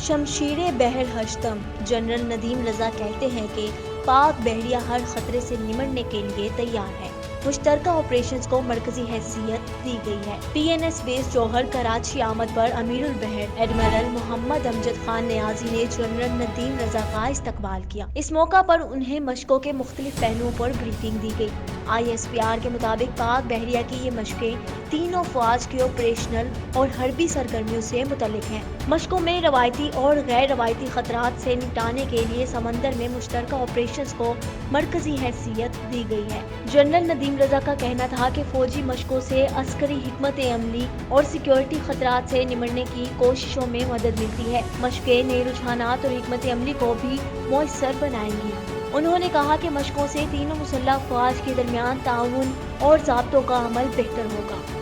شمشیر بحر ہشتم جنرل ندیم رضا کہتے ہیں کہ پاک بحریہ ہر خطرے سے نمٹنے کے لیے تیار ہے۔ مشترکہ آپریشنز کو مرکزی حیثیت دی گئی ہے۔ پی این ایس بیس جوہر کراچی آمد پر امیر البحر ایڈمرل محمد امجد خان نیازی نے جنرل ندیم رضا کا استقبال کیا۔ اس موقع پر انہیں مشقوں کے مختلف پہلوؤں پر بریفنگ دی گئی۔ آئی ایس پی آر کے مطابق پاک بحریہ کی یہ مشقیں تینوں افواج کی آپریشنل اور حربی سرگرمیوں سے متعلق ہیں۔ مشقوں میں روایتی اور غیر روایتی خطرات سے نمٹانے کے لیے سمندر میں مشترکہ آپریشنز کو مرکزی حیثیت دی گئی ہے۔ جنرل ندیم رضا کا کہنا تھا کہ فوجی مشقوں سے عسکری حکمت عملی اور سیکیورٹی خطرات سے نمٹنے کی کوششوں میں مدد ملتی ہے۔ مشقیں نئے رجحانات اور حکمت عملی کو بھی مؤثر بنائیں گی۔ انہوں نے کہا کہ مشقوں سے تینوں مسلح افواج کے درمیان تعاون اور ضابطوں کا عمل بہتر ہوگا۔